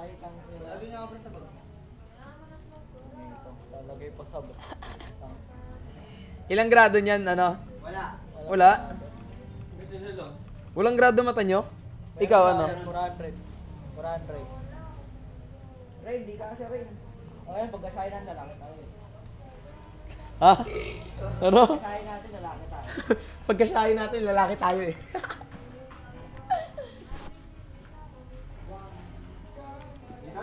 Lagi niya ako sa bag. Talagay pa sa bag. Ilang grado niyan, ano? Wala. Wala? Gusto nyo lang? Walang grado mata nyo? Ikaw, ano? 400. 400. Ray, di ka kasi Ray. O yan, pagkasahin ng lalaki tayo. Ha? Ano? Pagkasahin natin lalaki tayo. Pagkasyahin natin, lalaki tayo eh.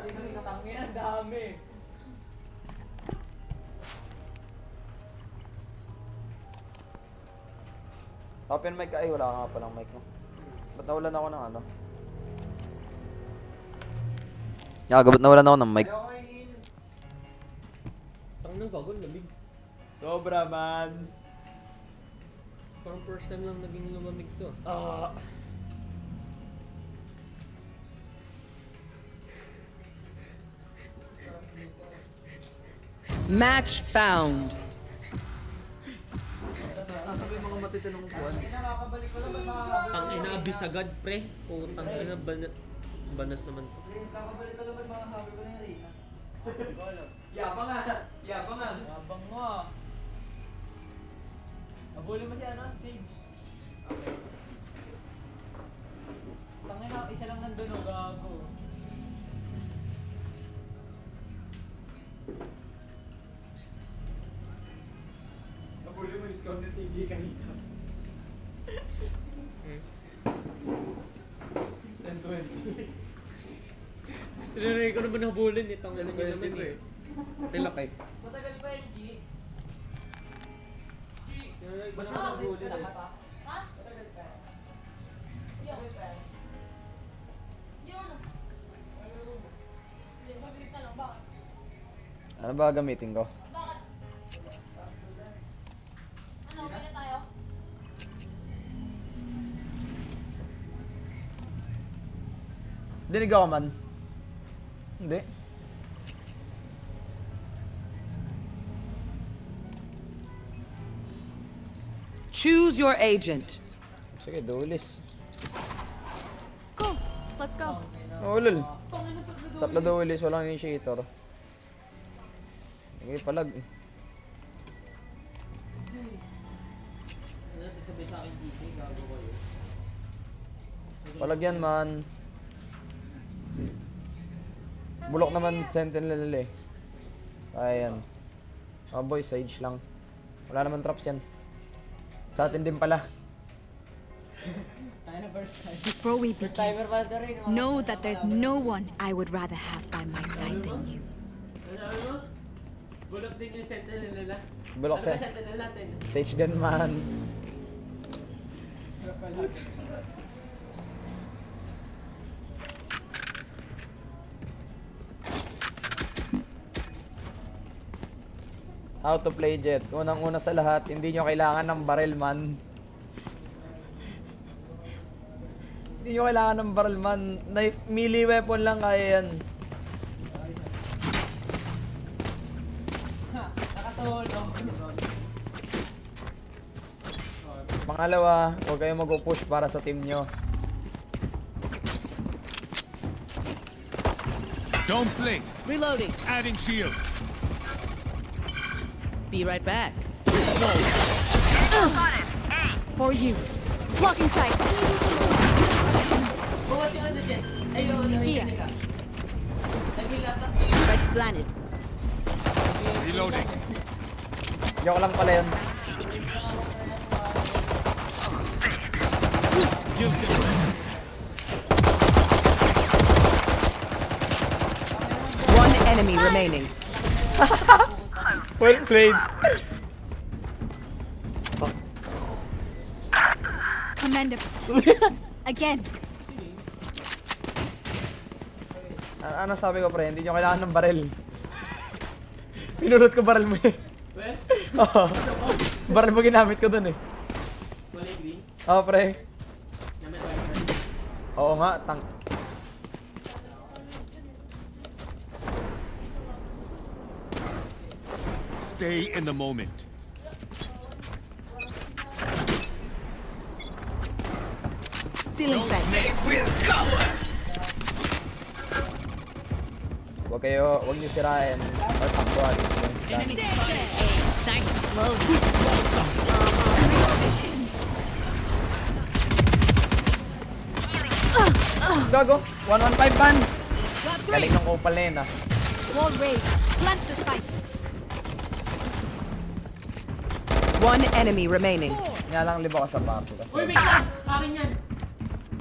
Dito. Tangin, ang dami. Open mic ka. Ay, wala ka nga palang mic mo. Ba't nawalan ako ng ano? Ba't nawalan ako ng mic? Ayaw ko yung Tangin, gagol, lamig. Sobra, man. Parang first time lang naging lumamig to. Match found. Nasa ba yung mga matitinong buwan? nakakabalik ko lang. Ba't nakakabalik? Tangina, abis agad, pre. Putang ina, banas naman. Prince, kakabalik ko lang. Ba't makakahabol ko na yung Ray? Yabang nga! Yabang nga! Abang mo ah. Nabuli mo si ano, Sage. Tangina, isa lang nandun o, gago. Nabuli mo yung scout ng TJ kanina. 10-20. Tinanay ko naman nabulin eh, tangina nyo naman eh. Tilak eh. Matagal pa yan, G. Tinanay ko naman nabulin eh. Matagal pa. Matagal pa. Ano ba gamitin ko? Dinig ako man. Hindi. Choose your agent. Sige, dulis. Go. Let's go. Oh, lol. Tatlo dulis, walang initiator. Sige, palag. Ano, sabi sa akin, GC, gago ko yun. Palag yan, man. Bulok naman sentinel eh. Kaya yan. Mga boy, sage lang. Wala naman traps yan. Sa atin din pala. Tayo na first time. Before we First begin, timer pa ito rin. know that there's no one I would rather have by my side than you. Ano? Bulok din yung sentinel nila. Bulok Ano ba sa sentinel natin? sage din, man. How to play Jet. Unang-una sa lahat, hindi nyo kailangan ng barrel, man. Hindi nyo kailangan ng barrel, man. Knife, melee weapon lang kaya yan. Nakatulong. Pangalawa, huwag kayong mag-push para sa team nyo. Don't place. Reloading. Adding shield. Be right back. For you. Blocking sight. Bukas yung ano dyan. Ayun, Here. nila. Nagilata. Spike planted. Reloading. Joke lang pala yun. Kill difference. One enemy remaining. Well played. Commander. Again. Ano sabi ko, pre? Hindi nyo kailangan ng barrel. Pinulot ko barrel mo eh. Well, Oo. Barrel mo ginamit ko dun eh. kulay green. Oo, pre. Naman tayo. Oo nga, Stay in the moment. Stealing sight. Huwag niyo sirain. Or takbuhan. Thanks, slowly. Gago. 115 ban. Galing ng Opal na yun ah. Wall raised. Plant the spice. One enemy remaining. Nga lang liba ko sa papo kasi. Uy, wait lang! Akin yan!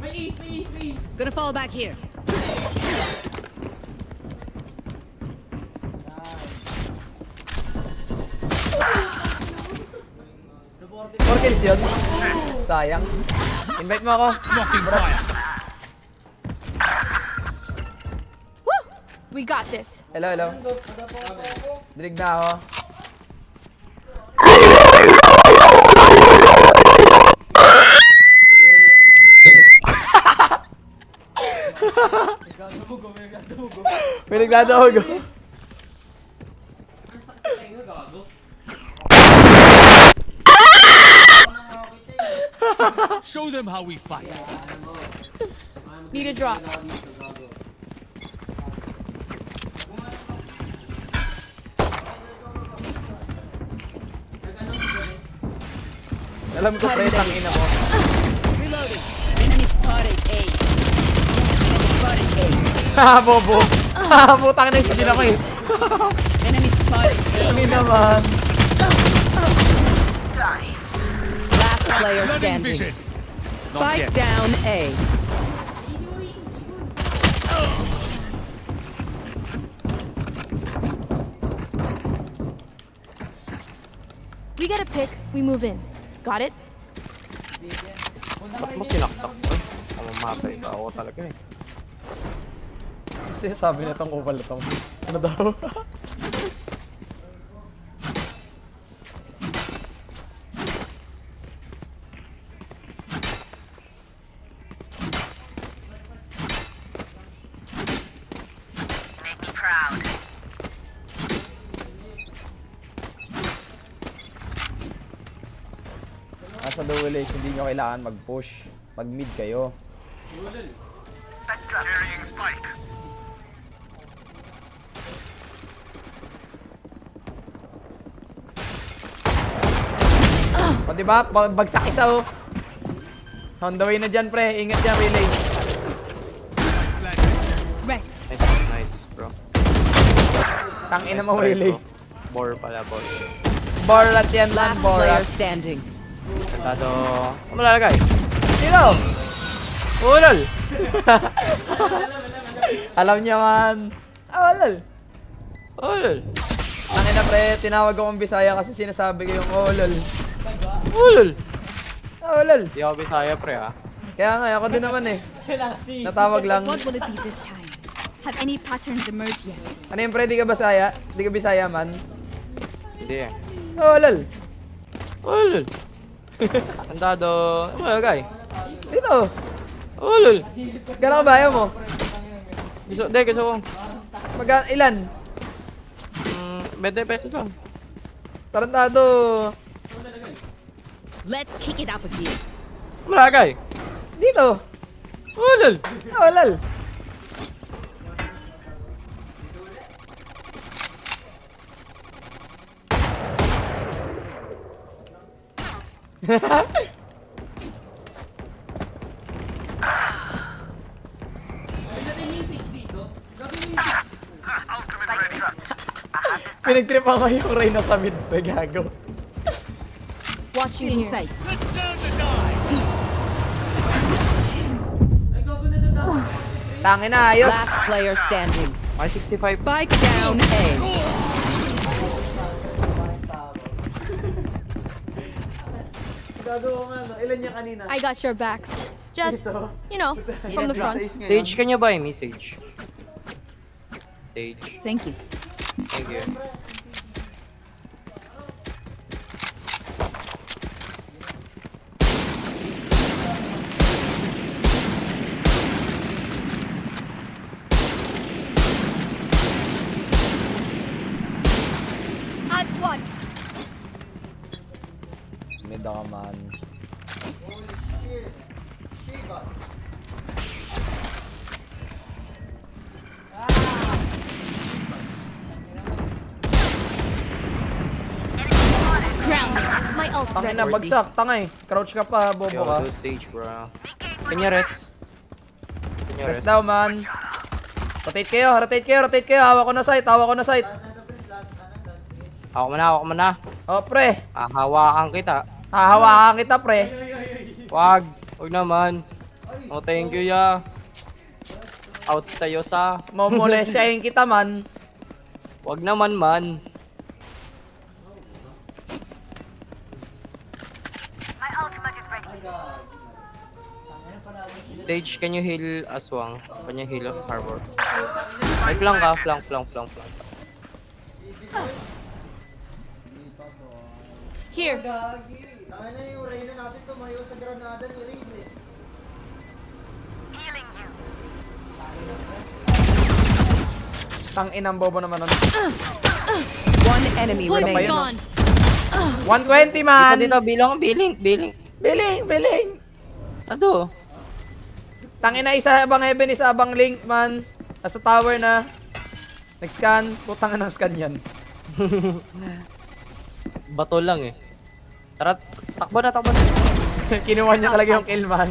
May ace, may ace, may ace! Gonna fall back here. Supported. 4 kills yun. Sayang. Invite mo ako. Blocking fire. Woo! We got this. Hello, hello. Dinig na ako. May nagdadahog. Ang sakit tayo nga, gago. Show them how we fight. Need a drop. Alam ko pre, tangina mo. Reloading. Enemy spotted A. Enemy spotted A. Haha, bobo. Haha, putang na isa din ako eh. Enemy spotted A. Hindi naman. Last player Blooding standing. vision. Not Spike yet. down A. We get a pick, we move in. Got it? Ba't mo sinaksak to? Mamamatay ka ako talaga eh. Kasi sabi na tong Opal na tong. Ano daw? Nasa dual ace, hindi nyo kailangan mag-push. Mag-mid kayo. Carrying spike. O diba? Bagsak isa oh. On the way na dyan pre. Ingat dyan, relay. Rest. Nice, nice, bro. Tangina Nice mo, try, relay. bro. Bor pala, bor. Borat yan lang, Last player borat. standing. Tado. Ano lalagay? Sino? Ulol! Alam niya man. Ulol! Ulol. Tangina pre, tinawag akong Bisaya kasi sinasabi ko yung ulol. Ulol. Ulol! Di ako Bisaya, pre, ha? Kaya nga, ako din naman eh. Natawag lang. What will it be this time? Have any patterns emerged yet? Ano yung pre, di ka Bisaya? Di ka Bisaya man? Hindi, eh. Ulol! Ulol. Ang tado. Ano lalagay? Dito! Ulol. Gano'n ka ba ayaw mo? Gusto ko. Ilan? 20 pesos lang. Tarantado! Let's kick it up again. Ano lalagay? Dito! Ulol. Ulol! Ay, natin yung usage dito. Gagawin yung usage. Pinagtrip ako yung Reyna sa mid, pre, gago. Watching here. Let down the die. Ay, gago na dapat. Tangin na, ayos! Last player standing. May 65. Spike down A. Gago ko nga, no? Ilan niya kanina? I got your backs. Just, you know, from the front. Sage, can you buy me, Sage? Sage. Thank you. Thank you. As one. Mid ako man. ult's Tangin na, ready. bagsak. Tangay. Crouch ka pa, bobo Yo, ka. do Sage, bro. Kanya rest. Kanya Rest rest. daw, man. Rotate kayo, rotate kayo, rotate kayo. Hawak ko na sight, hawak ko na sight. Last na ito, Prince. Last. Last. Ako man na. Oh, pre. Hahawakan kita. Hahawakan kita, pre. Wag naman. Oh, thank you, ya. Out sa'yo sa. Momolesyahin kita, man. Wag naman, man. Sage, can you heal Aswang? Can you heal Harbor? Ay, flank ka. Flank. Here. Gagi. Tangin na yung Reyna natin tumayo sa granada ni Riz eh. Tangin ang bobo naman nun. One enemy Poison's remaining. gone. 120, man. Dito, billing. Biling. Ano? Tangin na, isa abang heaven, isa abang link, man. Nasa tower na. Nag-scan. Putang ng scan yan. Bato lang eh. Tara, takbo na. Kinuha niya talaga yung kill, man.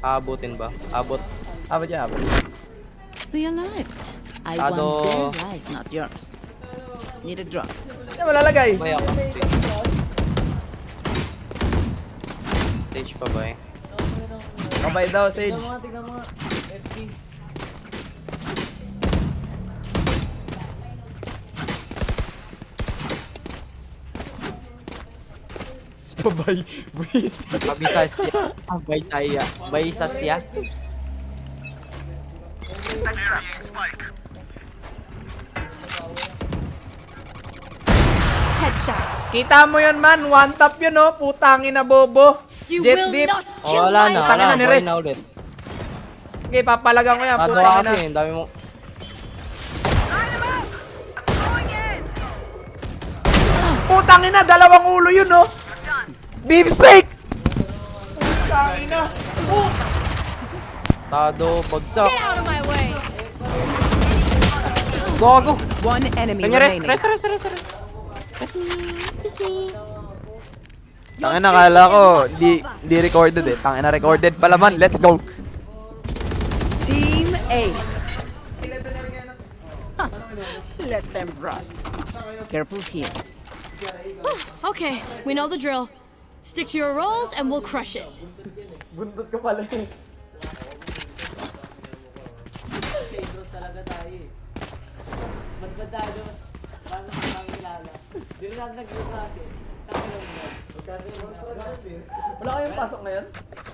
Aabutin ba? Abot. Abot yan, abot. Stay alive. I Tado. want their life, not yours. Need a drop. Yan malalagay. Bay ako. Stage pa ba eh? Kabay daw, Sage. Tignan mo nga. FP. Kabay. Buwis. Baysasya. Headshot. Kita mo yun, man. One tap yun, oh. Putangin na bobo. You Jet will dip. not Oh, kill wala my na. Tangina ni Buhay Rez. na ulit. Okay, papalagan ko yan. Tado ka Putangin na. kasi. Ang dami mo. Putangin na. Dalawang ulo yun, oh. Beef steak. Putangin na. Tado, bagsak. Get out of my way. Gogo. One enemy Kanya rest. remaining. Rest me. Tangin na, kala ko. Di recorded eh. Tangin na, recorded pala, man. Let's go. Team Ace. Let them rot. Careful here. Okay, we know the drill. Stick to your roles and we'll crush it. Buntot ka pala eh. Pedros talaga tayo eh. Madbad tayo mas paano sa mga kilala. Di rin natin nag-class eh. Takilong mo. Wala kayong pasok ngayon?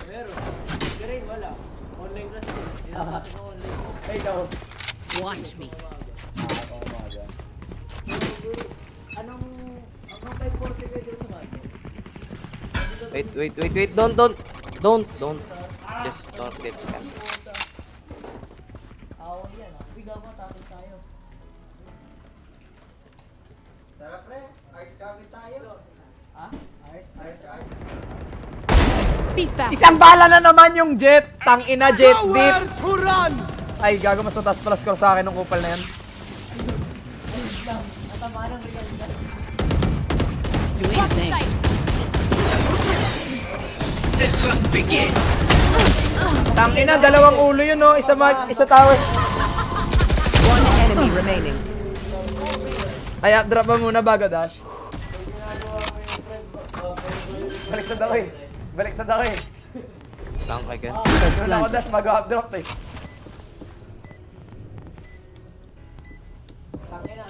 Meron. Di rin wala. Online class eh. Hindi na pasok ng online. Ay, ikaw. Watch me. Anong 540 kayo dito sa Wait. Don't. Just don't get scammed. Awang yan ah. Bigla mo tapos tayo. Tara pre, art copy tayo. Ha? Art? Be fast. Isang bala na naman yung jet. Tangina, jet dip. Ay, gago, mas mataas pala score sa akin ng kupal na yan. Natamaan ng real na. Doing Block thing. sight. Tangina, dalawang ulo yun, no. Isa tower. One enemy remaining. Ay, drop ba muna bago dash? Baliktad ako eh. Lang kay ka. Doon ako dash bago up-drop eh. Tangina.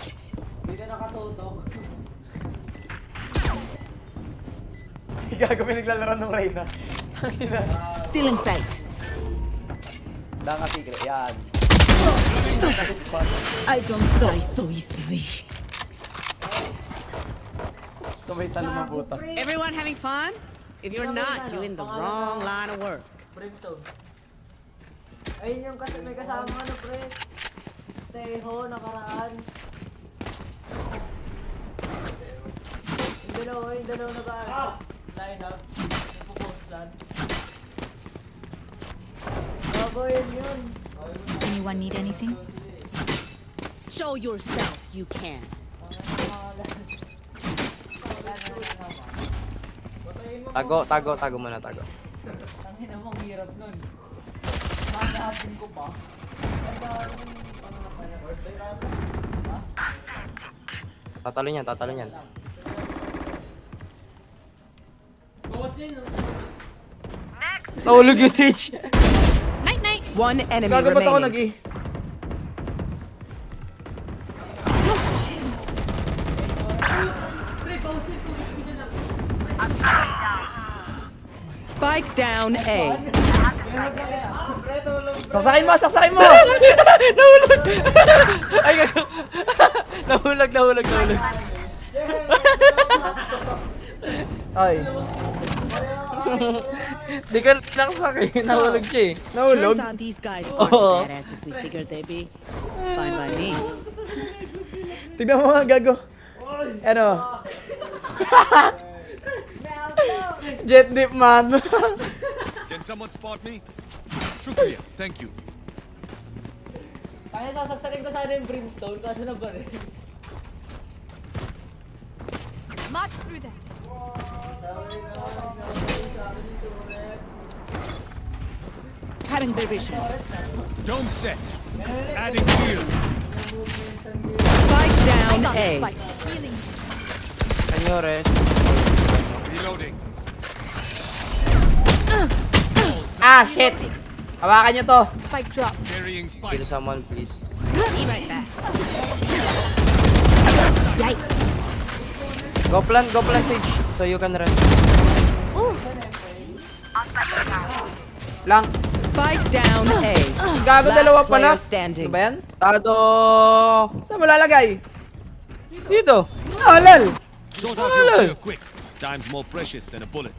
Hindi ka nakatutok. Gago, may naglalaro ng Reyna. Tangina. Still in sight. Dang ka secret, yan. I don't die so easily. Sabay talo ng puta. Everyone having fun? If you're not, you're in the wrong line of work. Brimstone. Ayun yung may kasama ano pre. Teho, nakaraan. Yung dalawa na ba? Line up. Nagpo-post plan. Bago yun. Anyone need anything? Show yourself you can. Wala na. Tago muna, tago. Tangina mo, ang hirap nun. Magahapin ko pa. Ang dami pangapalan. Tatalo niyan. Bawas din, no? Nahulog yung Sage. Night night. One enemy Gago ba't ako remaining. Pre, pausin ko. Gusto na lang. Spike down A. Saksakin mo! Nahulog. Ay, gago. Nahulog. Ay, Di ka nakasakay. Nahulog siya eh. nahulog. Turns out these guys Oh. aren't badass as we figured they'd be. Fine by me. Tignan mo nga, gago. Ano? Jet dip, man. Can someone spot me? Shukriya, thank you. Kaya sasaksakin ko sana yung brimstone, kaso na ba rin? March through that. Cutting their vision. Dome set. Adding shield. Spike down A. Spike. Healing. Senyores. Reloading. Ah, shit. Hawakan nyo to. Spike drop. Carrying spike. Kill someone, please. Be right back. Go plant, Sage. So you can rest. Ooh. Lang. Spike down A. Gago, Last dalawa pala. player standing. Ano ba yan? Tado. Saan mo lalagay? Dito. Ah, lal. Sort out your gear quick. Time's more precious than a bullet.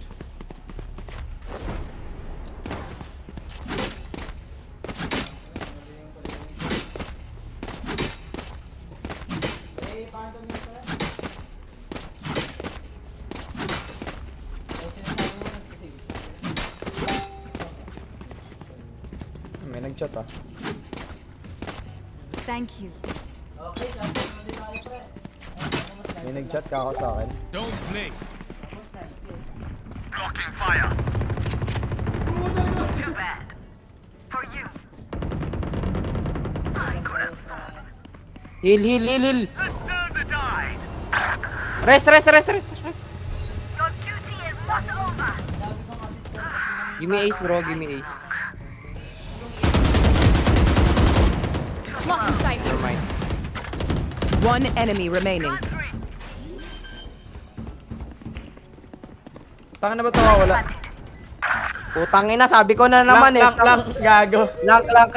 May nag-chat ah. Thank you. May nag-chat ka ako sa akin. Dome placed. Blocking fire. Heal. Let's turn the tide. Rest. Your duty is not over. Give me ace, bro. Give me ace. Lock in sight. Never mind. One enemy remaining. Taka na ba ito wala? Putang ina, sabi ko na naman eh. Lang, gago. Kalang.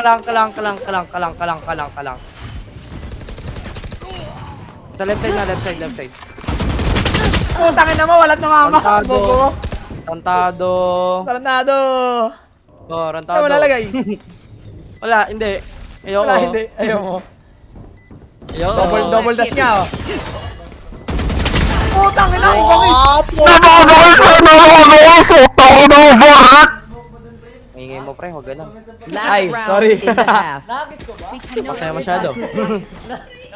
Sa left side. Putang ina mo, walat na mama. Tantado. Bobo. Tantado. Tarantado. Oh, Saan rantado. mo lalagay? Wala, hindi. Ayoko. Wala, hindi. Ayaw mo. Ayoko. Double dash niya oh. Putang ina, ibangis. Ingay mo pre, huwag ganun. Last Ay, round sorry. in the half. Nakakis ko ba? Masaya masyado.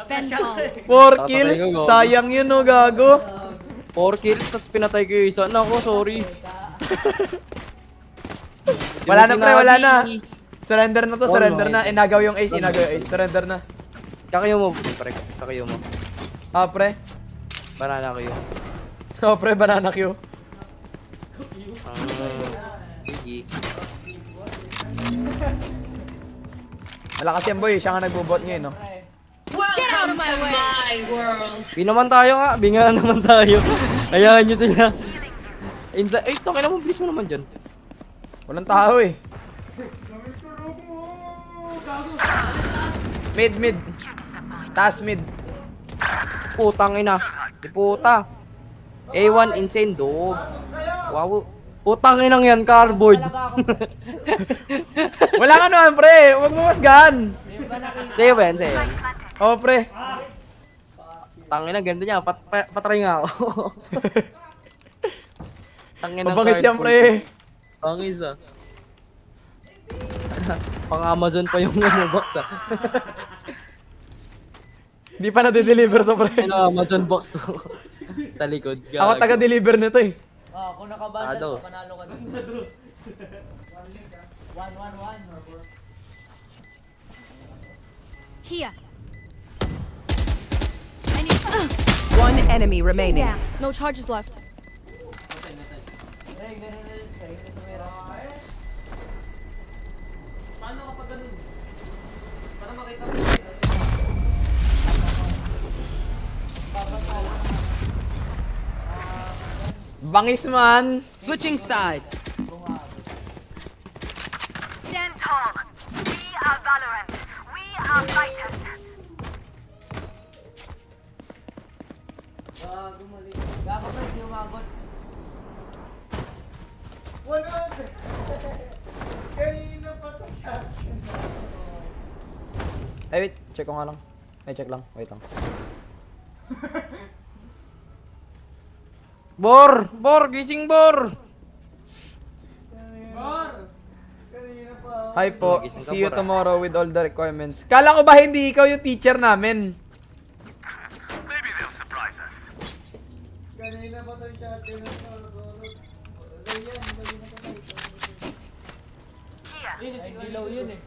Spend all. 4 kills. Tatay ko, go. Sayang yun oh, gago. 4 kills, tas pinatay ko yung isa. Nako, sorry. Di Wala mo na pre, wala na. sinabi. Surrender na to, Oh, surrender no. na. Inagaw yung ace, Surrender na. Kakayo mo, pre. Kakayo mo. Ah, pre. Banana kayo. Oh, pre, banana Q. Gigi. Malakas yan boy, siya nga nagbubot ngayon no. Get out of my way. Binaman tayo nga. Binga naman tayo. Hayaan nyo sila. Inside. Ay, tangin mo. Please mo naman dyan. Walang tao eh. Mid. Taas mid. Putang ina. Di puta. A1 insane dog. Wow. Putang inang yan, cardboard. Wala ka naman pre, huwag mo masgan. Sa'yo ba yan? Sa'yo yan. Oh pre. Tangina, ganda niya. Patry nga ako. Tangina, Mabangis yan pre. Bangis ah. Pang Amazon pa yung ano box ah. Di pa na-deliver to pre. Ano Amazon box sa likod. Ako taga-deliver nito eh. Kung nakabundle Ado. ka, panalo ka na. 1-1-1. Here. I need. One enemy remaining. No charges left. Paano kapag ganun? Para makita mo. Bangis man! Switching sides. Stand tall. We are Valorant. We are fighters. Gumali. Gago pa, hindi umabot. 100! Kanina pa to shotgun. Ay, wait. Check ko nga lang. Ay, check lang. Wait lang. Bor! Bor! Gising, Bor! Kanina pa. Hi po. Gising ka, See you Bora. tomorrow with all the requirements. Kala ko ba hindi ikaw yung teacher namin? Kanina pa to shotgun. Ganyan, kanina pa tayo. Yun, yung ilaw yun eh.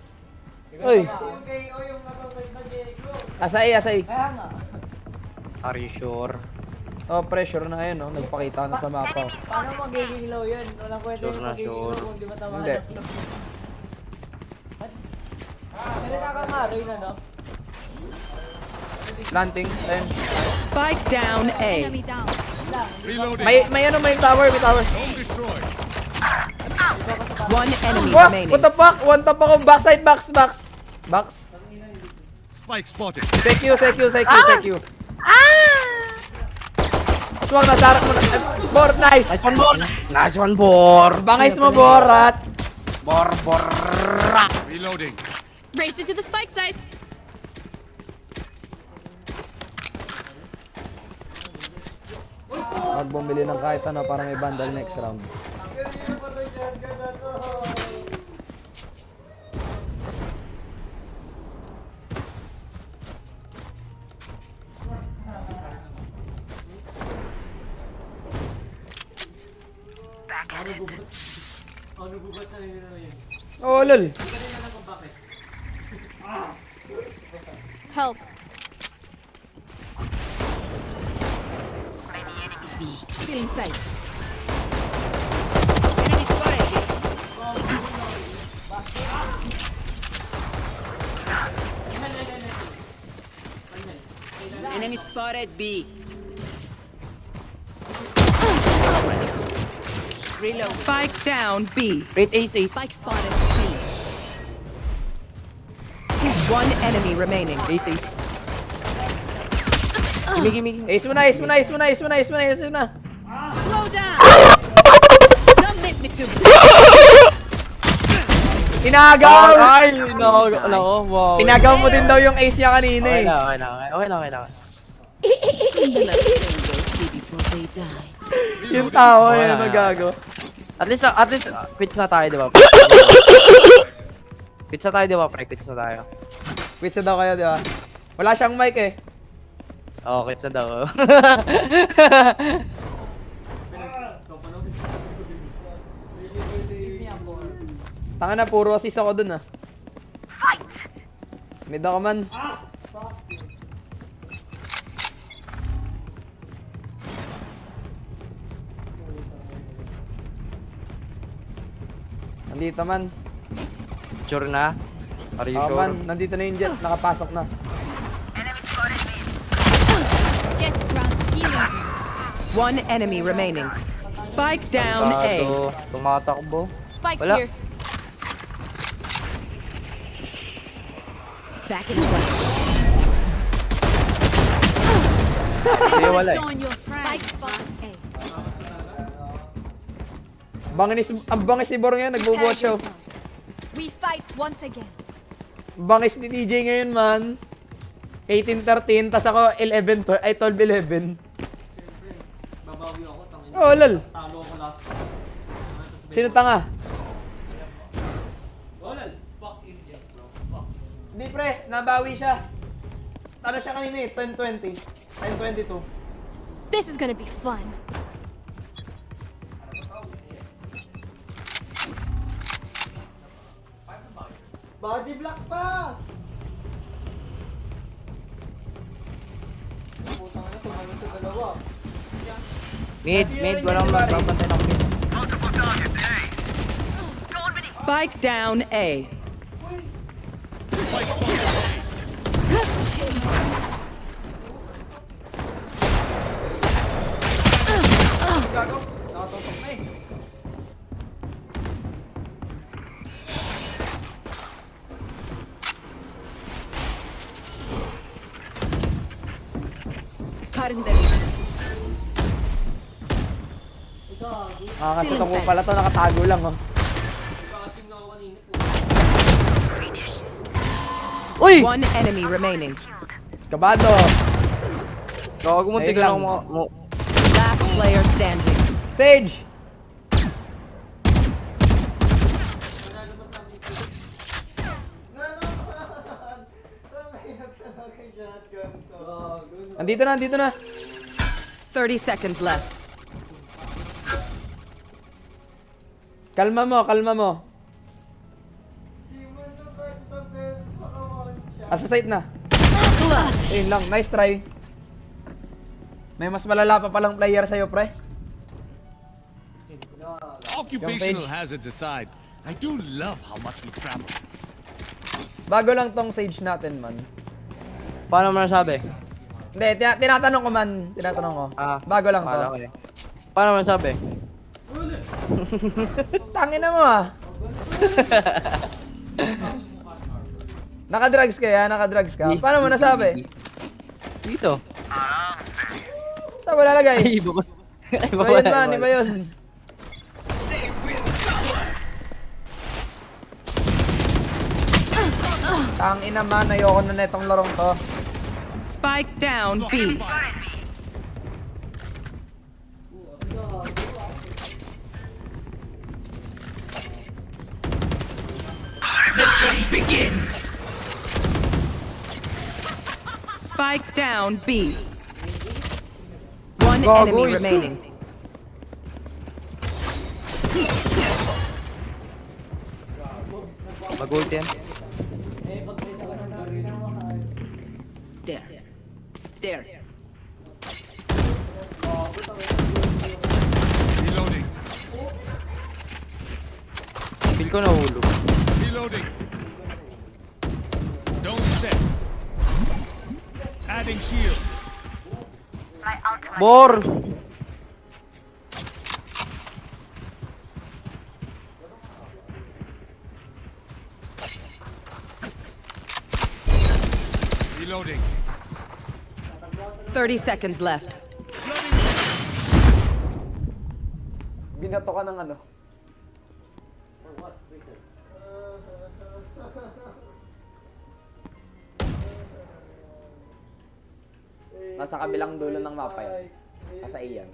Uy. Yung KO yung nasasad na Jericho. Asay, asay. Kaya nga. Are you sure? Oh, pressure na yun, oh. Nagpakita na sa mapa. Paano magiging ilaw yun? Walang kwenta Sure yung na, magiging sure. ilaw kung di matamaan. Hindi. Pero nakakaroy na, no? Planting. Ayun. Spike down A. Enemy down. Reloading. May ano, may tower, may tower. Home destroyed. One enemy What? remaining. What the fuck? One tap ako. Backside, box. Spike spotted. Thank you. Swag na, sarak mo na. Bor, nice. Nice one, Bor! Nice one, Bor! Bangis mo, Borat. Bor! Bor! Reloading. Race into the spike sites. Huwag bumili ng kahit ano para may bundle next round. Kanina pa to shotgun na to. Ano gubat sa nila na yun? Oh, lol. Help. Feeling safe. Enemy spotted B. Reload. Spike down B. Wait, ace. Spike spotted. C. One enemy remaining. Ace. Gimme. Ace mo na. Slow down. Don't miss me too. Inagaw! Ay, nako, wow. Inagaw mo din daw yung ace niya kanina Okay eh. na. See before they die. Yung tawa Okay yun, na. nagago. At least, quits na tayo, di ba? Quits na tayo, di ba, pre? Quits na tayo. Quits na daw kayo, di ba? Wala siyang mic eh. Oo, quits na daw. Tanga na, puro assist ako dun ah. Mid ako man. Nandito man. Sure na? Are you Oo sure? man, nandito na yung jet. Nakapasok na. Jet ground healing. One enemy remaining. Spike down A. Tumatakbo. Spike's Wala. here. Back in the way. Sige, wala eh. Join your friend. Spike spot A. Ang bangis ni Bor ngayon, nagbubuhat siya. We fight once again. Bangis ni DJ ngayon man. 18-13, tas ako 12-11. Babawi ako, tangin. Oh, lol. Talo ako last. Sino tanga? Olal, fuck in jet, bro. Fuck. Hindi pre, nabawi siya. Ano siya kanina eh, 10-20. 10-22. This is gonna be fun. Body block pa! Putang ina, tumalon sa dalawa. Mid, walang magbabantay ng mid. Multiple targets, A. Spike down A. Spike spotted. Gago. Nakatutok na eh. Kasi itong ko pala to, nakatago lang oh. Uy! One enemy remaining. Kabado. Gago mo, Ayun tignan lang. mo. Last player standing. Sage! Andito na, andito na. 30 seconds left. Kalma mo, kalma mo. Asa site na. Ayun lang, nice try. May mas malala pa palang player sa'yo, pre. Occupational Page. hazards aside, I do love how much we travel. Bago lang tong Sage natin, man. Paano mo nasabi? Hindi, tinatanong ko man. Tinatanong ko. Bago lang to. Paano kayo? Paano mo nasabi? Tangin na mo ah. Naka-drugs ka ya? Naka-drugs ka? Paano mo nasabi? Dito. Saan mo lalagay? Ay, iba ba? Ay, Iba yun man, iba yun. Tangin naman, ayoko na netong larong to. Spike down B. Spike down B. One Gago, enemy is remaining. Mag-ult yan. There. Reloading. Feel ko nahulog. Reloading. Don't set. Adding shield. My ultimate. Bor! Reloading. 30 seconds left. Binato ka ng ano. Nasa kabilang dulo ng mapa yan. Nasa A yan.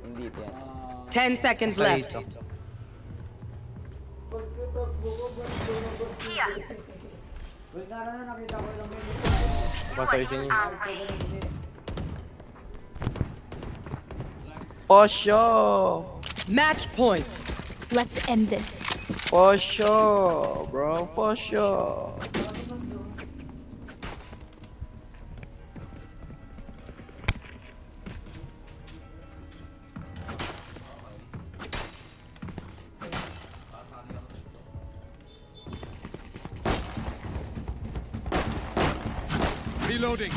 Hindi ito yan. 10 seconds left. Pasoysin niyo. Posyo! Match point. Let's end this. Posyo! Bro, posyo! Reloading.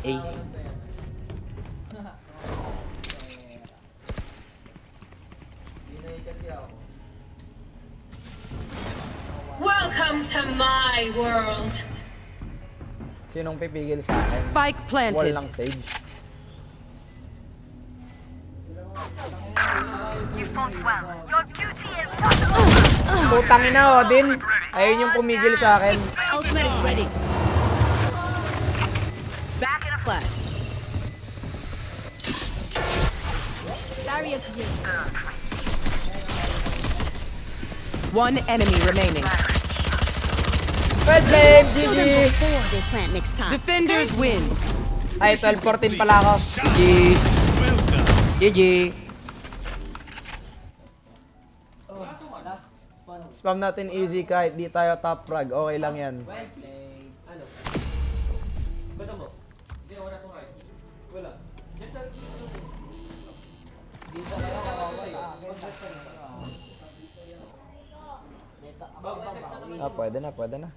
A. Welcome to my world. Sinong pipigil sa akin? Spike Wall planted. lang Sage. You fought well. Your duty is done. Putang ina, Odin. Ayun yung pumigil sa akin. Ultimate is ready. Back in a Flash. Barrier here. One enemy remaining. Red flame, GG! They plant next time. Defenders win. Ay, 12-14 pala ako. GG! Well done. GG. Last one. Spam natin easy kahit di tayo top frag. Okay lang yan. Well played. Ano? Bato mo? Hindi, wala tong right. Wala. Just a... Dito na lang ako sa akin. Dito, abang-abang. Ah, pwede na, pwede na.